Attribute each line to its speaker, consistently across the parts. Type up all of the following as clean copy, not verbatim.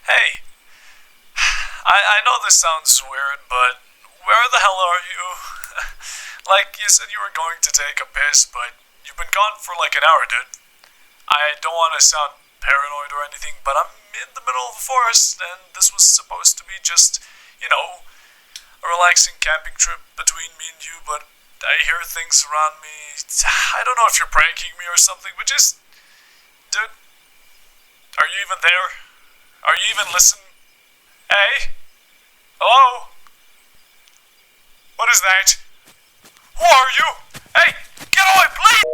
Speaker 1: Hey, I know this sounds weird, but where the hell are you? Like, you said you were going to take a piss, but you've been gone for like an hour, dude. I don't want to sound paranoid or anything, but I'm in the middle of the forest, and this was supposed to be just, a relaxing camping trip between me and you, but I hear things around me. I don't know if you're pranking me or something, but just... Dude, are you even there? Are you even listening? Hey? Hello? What is that? Who are you? Hey, get away, please!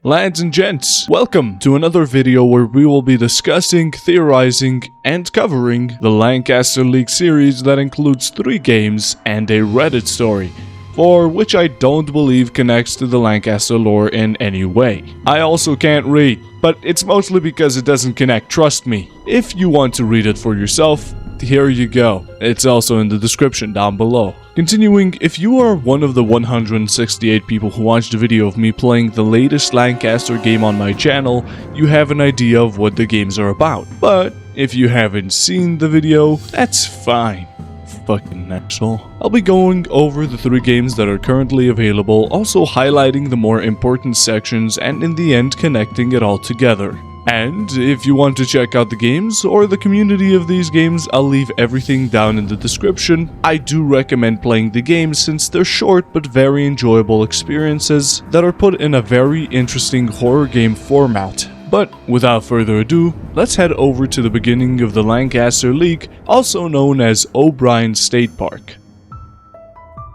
Speaker 2: Lads and gents, welcome to another video where we will be discussing, theorizing, and covering the Lancaster League series that includes 3 games and a Reddit story, for which I don't believe connects to the Lancaster lore in any way. I also can't read, but it's mostly because it doesn't connect, trust me. If you want to read it for yourself, here you go. It's also in the description down below. Continuing, if you are one of the 168 people who watched the video of me playing the latest Lancaster game on my channel, you have an idea of what the games are about. But if you haven't seen the video, that's fine. Fucking asshole. I'll be going over the 3 games that are currently available, also highlighting the more important sections and in the end connecting it all together. And if you want to check out the games or the community of these games, I'll leave everything down in the description. I do recommend playing the games since they're short but very enjoyable experiences that are put in a very interesting horror game format. But without further ado, let's head over to the beginning of the Lancaster League, also known as O'Brien State Park.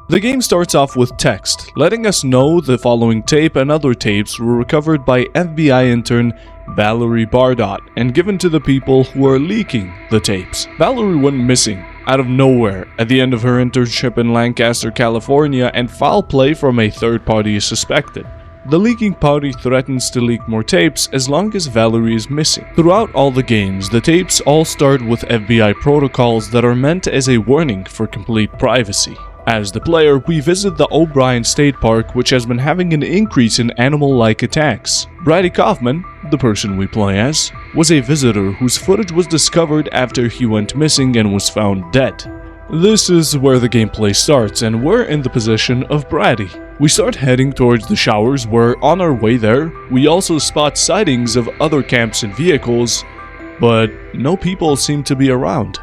Speaker 2: The game starts off with text, letting us know the following tape and other tapes were recovered by FBI intern Valerie Bardot and given to the people who are leaking the tapes. Valerie went missing out of nowhere at the end of her internship in Lancaster, California, and foul play from a third party is suspected. The leaking party threatens to leak more tapes as long as Valerie is missing. Throughout all the games, the tapes all start with FBI protocols that are meant as a warning for complete privacy. As the player, we visit the O'Brien State Park, which has been having an increase in animal-like attacks. Brady Kaufman, the person we play as, was a visitor whose footage was discovered after he went missing and was found dead. This is where the gameplay starts, and we're in the position of Brady. We start heading towards the showers where, on our way there, we also spot sightings of other camps and vehicles, but no people seem to be around.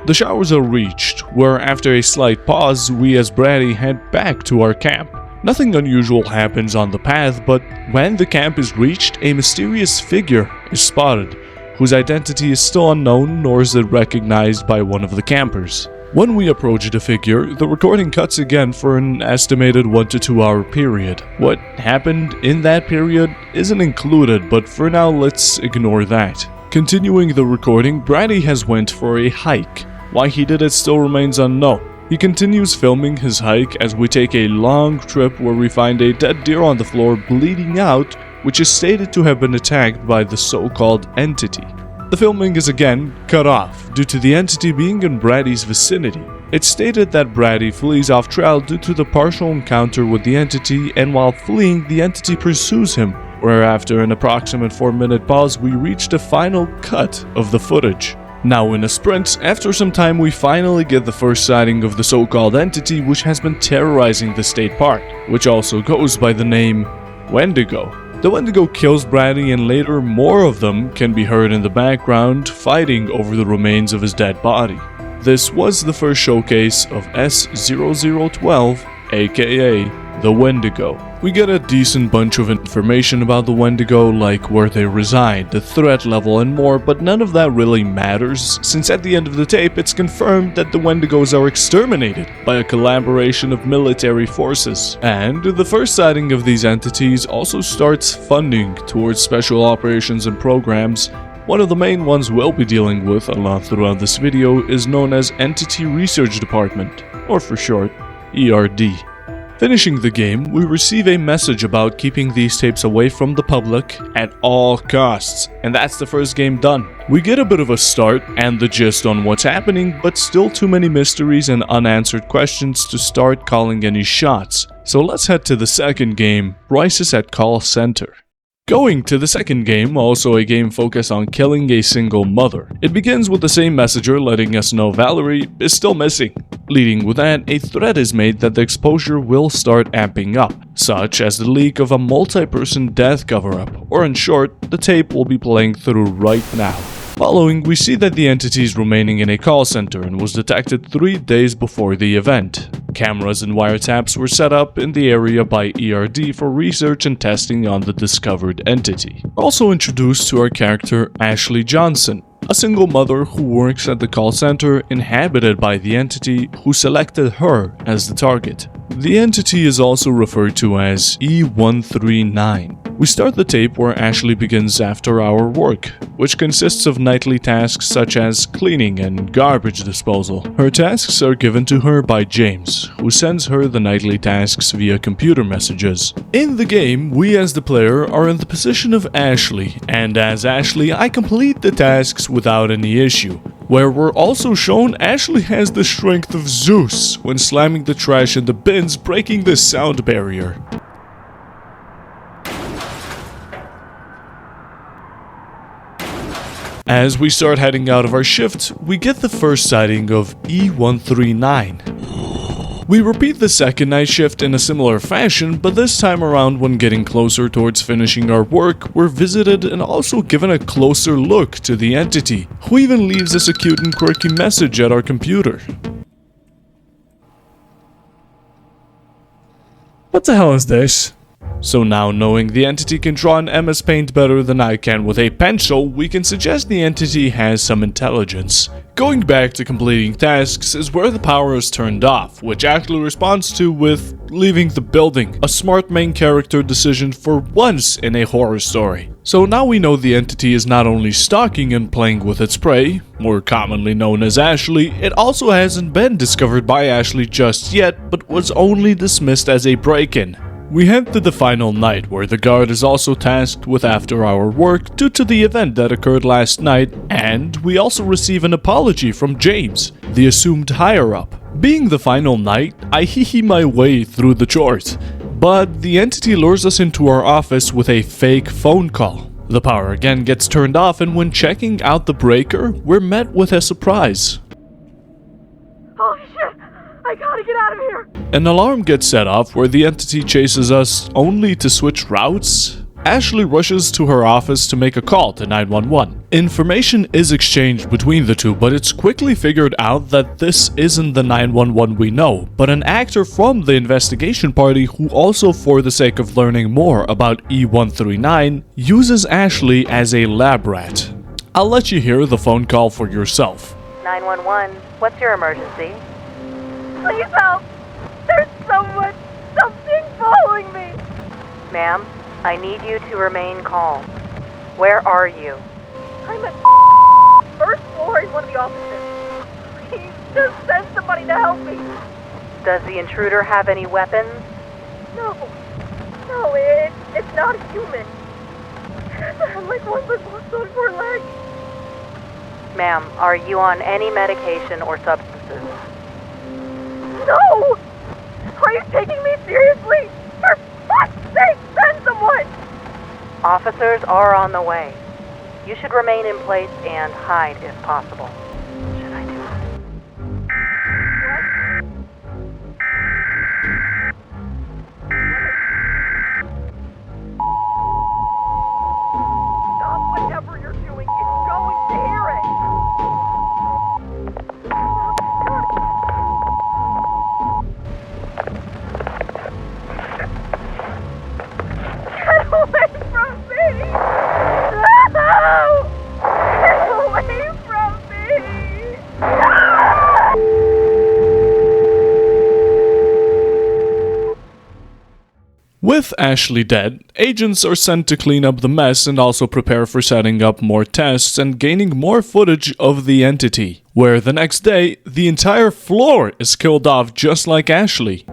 Speaker 2: The showers are reached, where after a slight pause, we as Brady head back to our camp. Nothing unusual happens on the path, but when the camp is reached, a mysterious figure is spotted, whose identity is still unknown nor is it recognized by one of the campers. When we approach the figure, the recording cuts again for an estimated 1 to 2 hour period. What happened in that period isn't included, but for now let's ignore that. Continuing the recording, Brady has went for a hike. Why he did it still remains unknown. He continues filming his hike as we take a long trip where we find a dead deer on the floor bleeding out, which is stated to have been attacked by the so-called entity. The filming is again cut off due to the entity being in Brady's vicinity. It's stated that Brady flees off trail due to the partial encounter with the entity, and while fleeing, the entity pursues him, where after an approximate 4-minute pause we reach the final cut of the footage. Now in a sprint, after some time we finally get the first sighting of the so-called entity which has been terrorizing the state park, which also goes by the name Wendigo. The Wendigo kills Brady and later more of them can be heard in the background fighting over the remains of his dead body. This was the first showcase of S0012, aka the Wendigo. We get a decent bunch of information about the Wendigo, like where they reside, the threat level and more, but none of that really matters, since at the end of the tape it's confirmed that the Wendigos are exterminated by a collaboration of military forces. And the first sighting of these entities also starts funding towards special operations and programs. One of the main ones we'll be dealing with a lot throughout this video is known as Entity Research Department, or for short, ERD. Finishing the game, we receive a message about keeping these tapes away from the public at all costs, and that's the first game done. We get a bit of a start and the gist on what's happening, but still too many mysteries and unanswered questions to start calling any shots. So let's head to the second game, Crisis at Call Center. Going to the second game, also a game focused on killing a single mother. It begins with the same messenger letting us know Valerie is still missing. Leading with that, a threat is made that the exposure will start amping up, such as the leak of a multi-person death cover-up, or in short, the tape we'll be playing through right now. Following, we see that the entity is remaining in a call center and was detected 3 days before the event. Cameras and wiretaps were set up in the area by ERD for research and testing on the discovered entity. We're also introduced to our character Ashley Johnson, a single mother who works at the call center inhabited by the entity who selected her as the target. The entity is also referred to as E139. We start the tape where Ashley begins after-hour work, which consists of nightly tasks such as cleaning and garbage disposal. Her tasks are given to her by James, who sends her the nightly tasks via computer messages. In the game, we as the player are in the position of Ashley, and as Ashley, I complete the tasks without any issue. Where we're also shown Ashley has the strength of Zeus when slamming the trash in the bins, breaking the sound barrier. As we start heading out of our shift, we get the first sighting of E139. We repeat the second night shift in a similar fashion, but this time around when getting closer towards finishing our work, we're visited and also given a closer look to the entity, who even leaves us a cute and quirky message at our computer. What the hell is this? So now, knowing the entity can draw in MS Paint better than I can with a pencil, we can suggest the entity has some intelligence. Going back to completing tasks is where the power is turned off, which Ashley responds to with leaving the building, a smart main character decision for once in a horror story. So now we know the entity is not only stalking and playing with its prey, more commonly known as Ashley, it also hasn't been discovered by Ashley just yet, but was only dismissed as a break-in. We head to the final night, where the guard is also tasked with after-hour work due to the event that occurred last night, and we also receive an apology from James, the assumed higher-up. Being the final night, I hee my way through the chores, but the entity lures us into our office with a fake phone call. The power again gets turned off, and when checking out the breaker, we're met with a surprise.
Speaker 3: Holy shit! I gotta get out of here!
Speaker 2: An alarm gets set off where the entity chases us only to switch routes. Ashley rushes to her office to make a call to 911. Information is exchanged between the two, but it's quickly figured out that this isn't the 911 we know, but an actor from the investigation party who also, for the sake of learning more about E139, uses Ashley as a lab rat. I'll let you hear the phone call for yourself.
Speaker 3: 911, what's your emergency? Please help! There's something following me! Ma'am, I need you to remain calm. Where are you? I'm at first floor in one of the offices. Please, just send somebody to help me. Does the intruder have any weapons? No, it's not a human. I'm like one with lost on 4 legs. Ma'am, are you on any medication or substances? No! Are you taking me seriously? For fuck's sake, send someone! Officers are on the way. You should remain in place and hide if possible. Should I do it? Stop whatever you're doing. It's going to hear it. Get away from me! No! Get away from me! No!
Speaker 2: With Ashley dead, agents are sent to clean up the mess and also prepare for setting up more tests and gaining more footage of the entity, where the next day, the entire floor is killed off just like Ashley.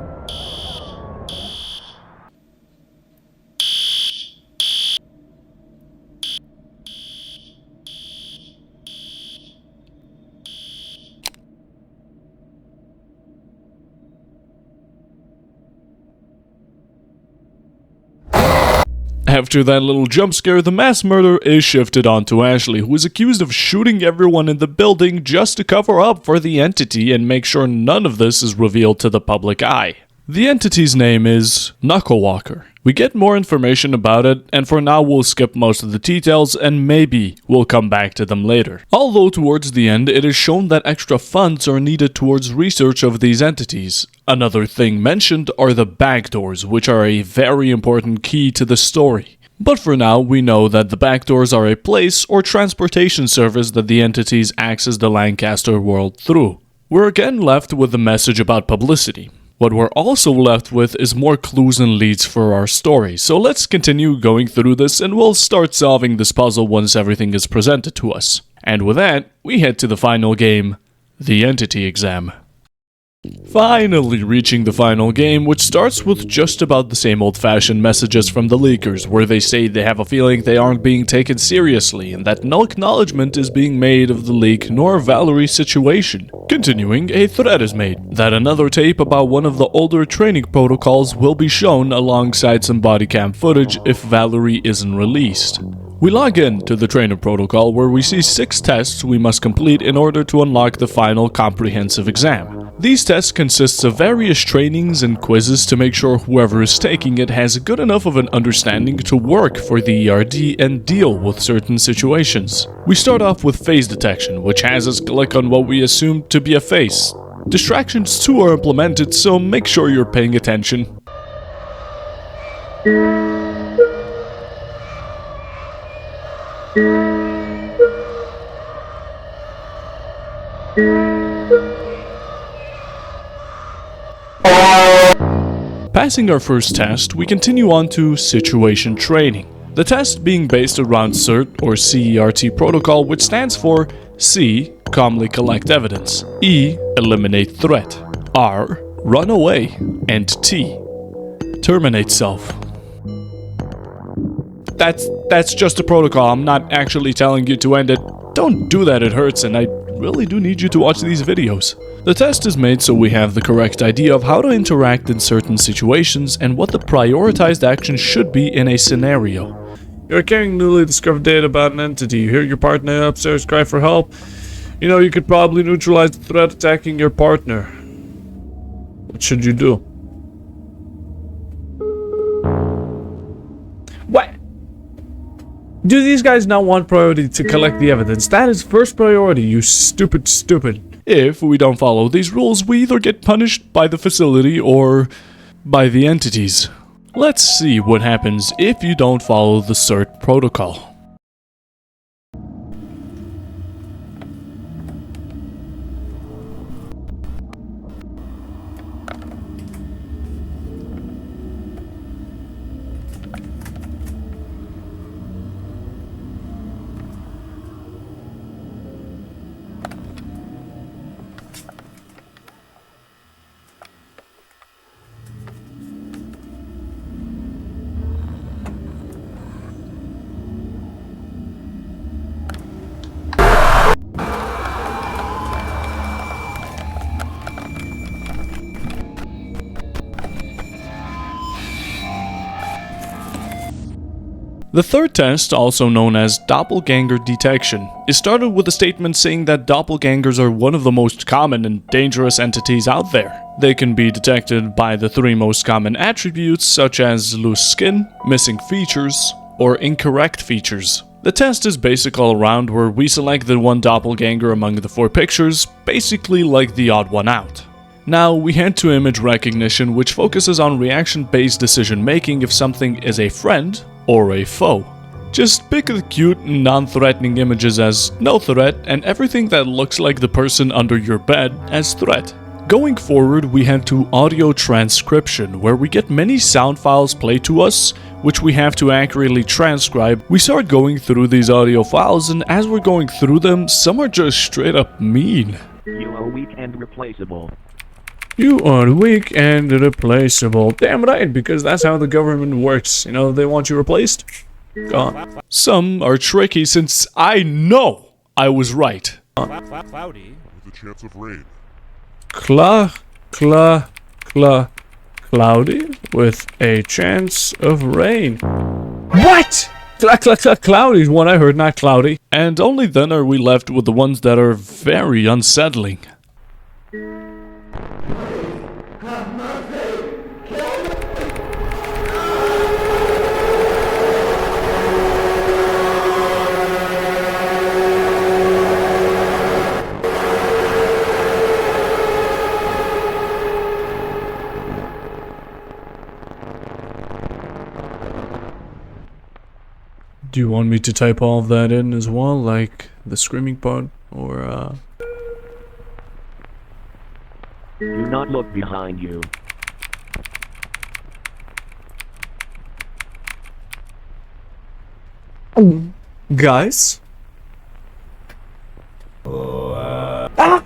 Speaker 2: After that little jump scare, the mass murder is shifted onto Ashley, who is accused of shooting everyone in the building just to cover up for the entity and make sure none of this is revealed to the public eye. The entity's name is Knucklewalker. We get more information about it, and for now we'll skip most of the details and maybe we'll come back to them later. Although towards the end it is shown that extra funds are needed towards research of these entities. Another thing mentioned are the backdoors, which are a very important key to the story. But for now, we know that the backdoors are a place or transportation service that the entities access the Lancaster world through. We're again left with the message about publicity. What we're also left with is more clues and leads for our story, so let's continue going through this and we'll start solving this puzzle once everything is presented to us. And with that, we head to the final game, the Entity Exam. Finally reaching the final game, which starts with just about the same old-fashioned messages from the leakers, where they say they have a feeling they aren't being taken seriously and that no acknowledgement is being made of the leak nor Valerie's situation. Continuing, a threat is made that another tape about one of the older training protocols will be shown alongside some body cam footage if Valerie isn't released. We log in to the trainer protocol where we see 6 tests we must complete in order to unlock the final comprehensive exam. These tests consist of various trainings and quizzes to make sure whoever is taking it has good enough of an understanding to work for the ERD and deal with certain situations. We start off with face detection, which has us click on what we assume to be a face. Distractions too are implemented, so make sure you're paying attention. Passing our first test, we continue on to situation training. The test being based around CERT or CERT protocol, which stands for C. Calmly collect evidence, E. Eliminate threat, R. Run away, and T. Terminate self. That's just a protocol. I'm not actually telling you to end it. Don't do that, it hurts, and I really do need you to watch these videos. The test is made so we have the correct idea of how to interact in certain situations and what the prioritized action should be in a scenario. You're carrying newly discovered data about an entity. You hear your partner upstairs cry for help. You know you could probably neutralize the threat attacking your partner. What should you do? What? Do these guys not want priority to collect the evidence? That is first priority, you stupid. If we don't follow these rules, we either get punished by the facility or by the entities. Let's see what happens if you don't follow the CERT protocol. The third test, also known as doppelganger detection, is started with a statement saying that doppelgangers are one of the most common and dangerous entities out there. They can be detected by the 3 most common attributes such as loose skin, missing features, or incorrect features. The test is basic all around where we select the one doppelganger among the 4 pictures, basically like the odd one out. Now we head to image recognition, which focuses on reaction-based decision making if something is a friend or a foe. Just pick the cute and non-threatening images as no threat and everything that looks like the person under your bed as threat. Going forward, we head to audio transcription, where we get many sound files played to us, which we have to accurately transcribe. We start going through these audio files, and as we're going through them, some are just straight up mean.
Speaker 4: You are weak and replaceable.
Speaker 2: You are weak and replaceable. Damn right, because that's how the government works. You know, they want you replaced. Gone. Some are tricky since I know I was right.
Speaker 5: Cloudy. With a chance of rain.
Speaker 2: Cloudy with a chance of rain. What? Cloudy's one I heard, not Cloudy. And only then are we left with the ones that are very unsettling. Do you want me to type all of that in as well, like the screaming part, or
Speaker 4: Do not look behind you.
Speaker 2: Guys?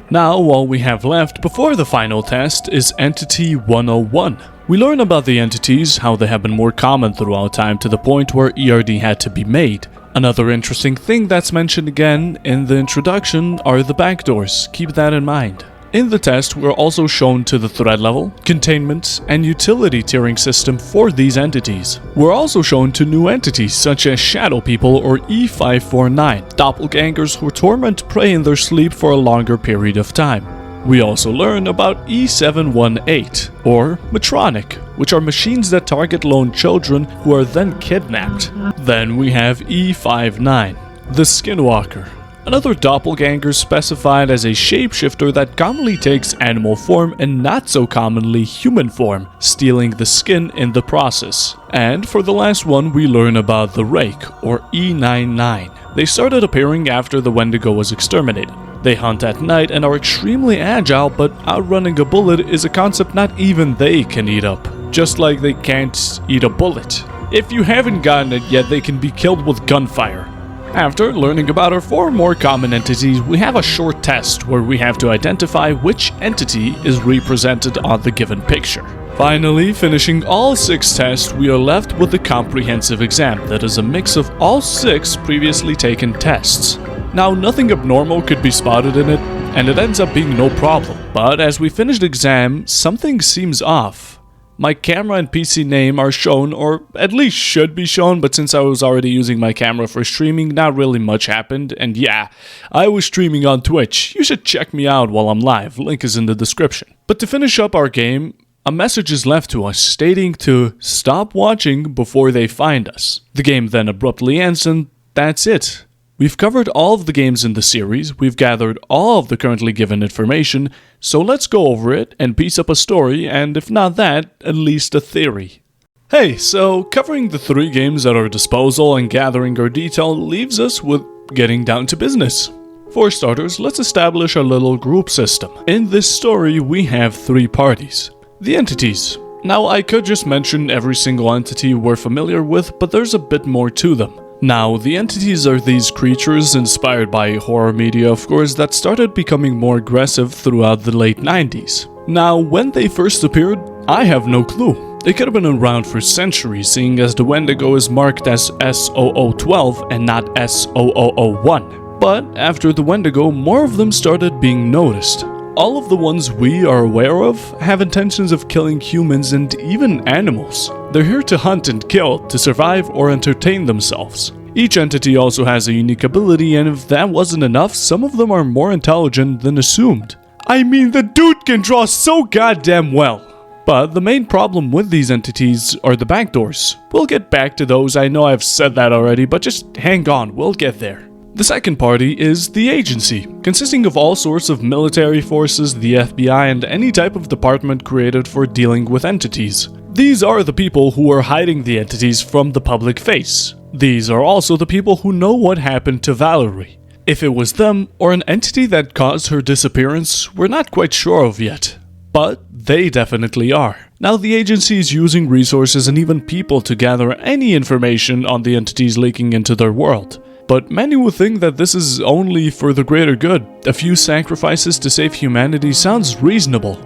Speaker 2: Now, all we have left before the final test is Entity 101. We learn about the entities, how they have been more common throughout time to the point where ERD had to be made. Another interesting thing that's mentioned again in the introduction are the backdoors, keep that in mind. In the test, we're also shown to the threat level, containment, and utility tiering system for these entities. We're also shown to new entities such as Shadow People or E549, doppelgangers who torment prey in their sleep for a longer period of time. We also learn about E718, or Matronic, which are machines that target lone children who are then kidnapped. Then we have E59, the Skinwalker, another doppelganger specified as a shapeshifter that commonly takes animal form and not so commonly human form, stealing the skin in the process. And for the last one, we learn about the Rake, or E99. They started appearing after the Wendigo was exterminated. They hunt at night and are extremely agile, but outrunning a bullet is a concept not even they can eat up. Just like they can't eat a bullet. If you haven't gotten it yet, they can be killed with gunfire. After learning about our 4 more common entities, we have a short test where we have to identify which entity is represented on the given picture. Finally, finishing all 6 tests, we are left with the comprehensive exam that is a mix of all 6 previously taken tests. Now, nothing abnormal could be spotted in it, and it ends up being no problem. But as we finish the exam, something seems off. My camera and PC name are shown, or at least should be shown, but since I was already using my camera for streaming, not really much happened, and yeah, I was streaming on Twitch. You should check me out while I'm live, link is in the description. But to finish up our game, a message is left to us stating to stop watching before they find us. The game then abruptly ends, and that's it. We've covered all of the games in the series, we've gathered all of the currently given information, so let's go over it and piece up a story, and if not that, at least a theory. Hey, so covering the 3 games at our disposal and gathering our detail leaves us with getting down to business. For starters, let's establish a little group system. In this story, we have 3 parties. The entities. Now, I could just mention every single entity we're familiar with, but there's a bit more to them. Now, the entities are these creatures inspired by horror media, of course, that started becoming more aggressive throughout the late 90s. Now, when they first appeared, I have no clue. They could have been around for centuries, seeing as the Wendigo is marked as S0012 and not S0001. But after the Wendigo, more of them started being noticed. All of the ones we are aware of have intentions of killing humans and even animals. They're here to hunt and kill, to survive or entertain themselves. Each entity also has a unique ability, and if that wasn't enough, some of them are more intelligent than assumed. I mean, the dude can draw so goddamn well! But the main problem with these entities are the backdoors. We'll get back to those, I know I've said that already, but just hang on, we'll get there. The second party is the agency, consisting of all sorts of military forces, the FBI, and any type of department created for dealing with entities. These are the people who are hiding the entities from the public face. These are also the people who know what happened to Valerie. If it was them, or an entity that caused her disappearance, we're not quite sure of yet. But they definitely are. Now, the agency is using resources and even people to gather any information on the entities leaking into their world. But many will think that this is only for the greater good. A few sacrifices to save humanity sounds reasonable,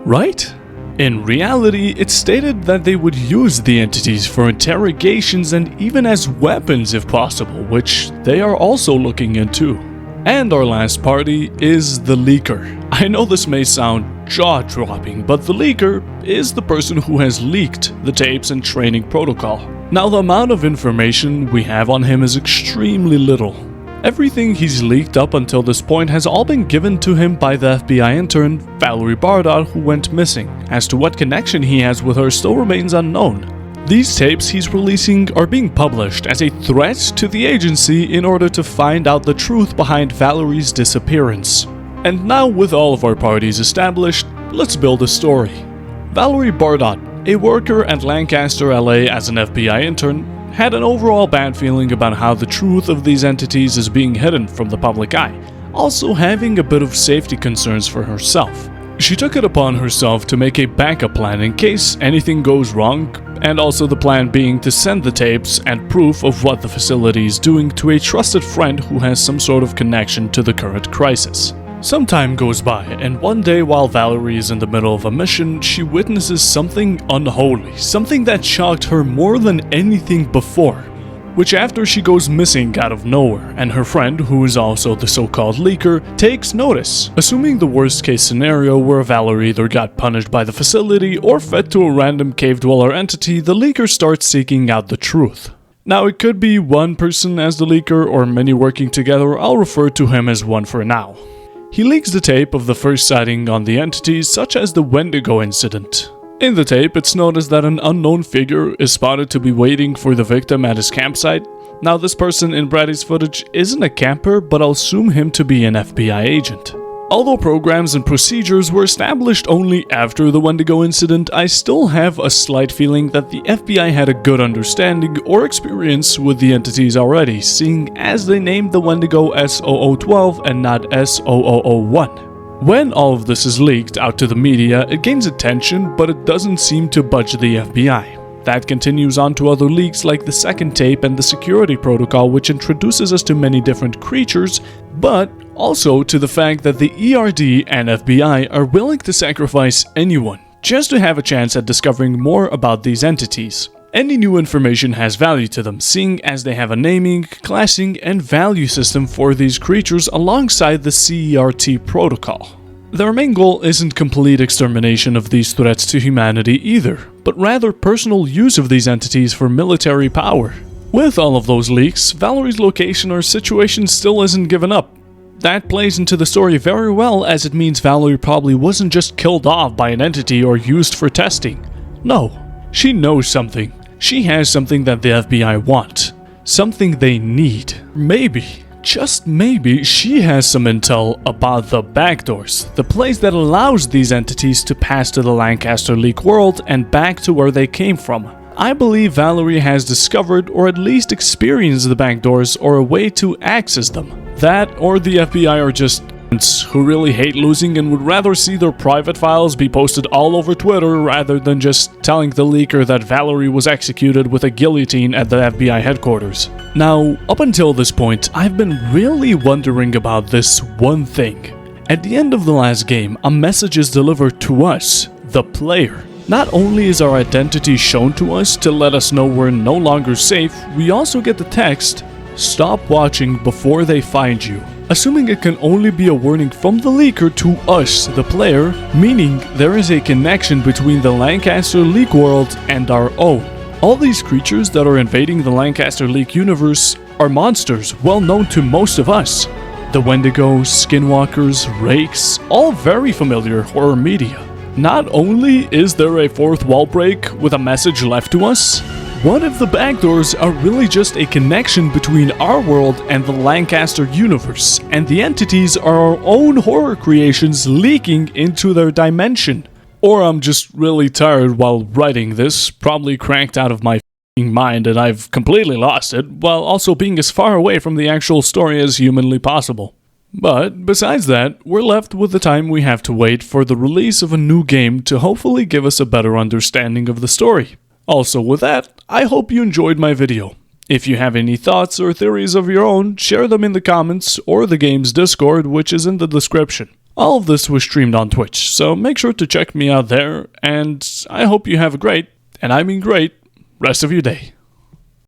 Speaker 2: right? In reality, it's stated that they would use the entities for interrogations and even as weapons if possible, which they are also looking into. And our last party is the leaker. I know this may sound jaw-dropping, but the leaker is the person who has leaked the tapes and training protocol. Now, the amount of information we have on him is extremely little. Everything he's leaked up until this point has all been given to him by the FBI intern, Valerie Bardot, who went missing. As to what connection he has with her still remains unknown. These tapes he's releasing are being published as a threat to the agency in order to find out the truth behind Valerie's disappearance. And now, with all of our parties established, let's build a story. Valerie Bardot, a worker at Lancaster, LA as an FBI intern, had an overall bad feeling about how the truth of these entities is being hidden from the public eye, also having a bit of safety concerns for herself. She took it upon herself to make a backup plan in case anything goes wrong, and also the plan being to send the tapes and proof of what the facility is doing to a trusted friend who has some sort of connection to the current crisis. Some time goes by, and one day while Valerie is in the middle of a mission, she witnesses something unholy, something that shocked her more than anything before, which after she goes missing out of nowhere, and her friend, who is also the so-called leaker, takes notice. Assuming the worst case scenario where Valerie either got punished by the facility or fed to a random cave dweller entity, the leaker starts seeking out the truth. Now, it could be one person as the leaker or many working together. I'll refer to him as one for now. He leaks the tape of the first sighting on the entities, such as the Wendigo incident. In the tape, it's noticed that an unknown figure is spotted to be waiting for the victim at his campsite. Now, this person in Brady's footage isn't a camper, but I'll assume him to be an FBI agent. Although programs and procedures were established only after the Wendigo incident, I still have a slight feeling that the FBI had a good understanding or experience with the entities already, seeing as they named the Wendigo S0012 and not S0001. When all of this is leaked out to the media, it gains attention, but it doesn't seem to budge the FBI. That continues on to other leaks like the second tape and the security protocol, which introduces us to many different creatures, but also to the fact that the ERD and FBI are willing to sacrifice anyone just to have a chance at discovering more about these entities. Any new information has value to them, seeing as they have a naming, classing, and value system for these creatures alongside the CERT protocol. Their main goal isn't complete extermination of these threats to humanity either, but rather personal use of these entities for military power. With all of those leaks, Valerie's location or situation still isn't given up. That plays into the story very well, as it means Valerie probably wasn't just killed off by an entity or used for testing. No, she knows something. She has something that the FBI want. Something they need. Maybe, just maybe, she has some intel about the backdoors, the place that allows these entities to pass to the Lancaster Leak world and back to where they came from. I believe Valerie has discovered or at least experienced the backdoors or a way to access them. That or the FBI are just who really hate losing and would rather see their private files be posted all over Twitter rather than just telling the leaker that Valerie was executed with a guillotine at the FBI headquarters. Now, up until this point, I've been really wondering about this one thing. At the end of the last game, a message is delivered to us, the player. Not only is our identity shown to us to let us know we're no longer safe, we also get the text, "Stop watching before they find you." Assuming it can only be a warning from the leaker to us, the player, meaning there is a connection between the Lancaster Leak world and our own. All these creatures that are invading the Lancaster Leak universe are monsters well known to most of us. The Wendigos, Skinwalkers, Rakes, all very familiar horror media. Not only is there a fourth wall break with a message left to us, what if the backdoors are really just a connection between our world and the Lancaster universe, and the entities are our own horror creations leaking into their dimension? Or I'm just really tired while writing this, probably cranked out of my mind and I've completely lost it, while also being as far away from the actual story as humanly possible. But besides that, we're left with the time we have to wait for the release of a new game to hopefully give us a better understanding of the story. Also with that, I hope you enjoyed my video. If you have any thoughts or theories of your own, share them in the comments or the game's Discord, which is in the description. All of this was streamed on Twitch, so make sure to check me out there, and I hope you have a great, and I mean great, rest of your day.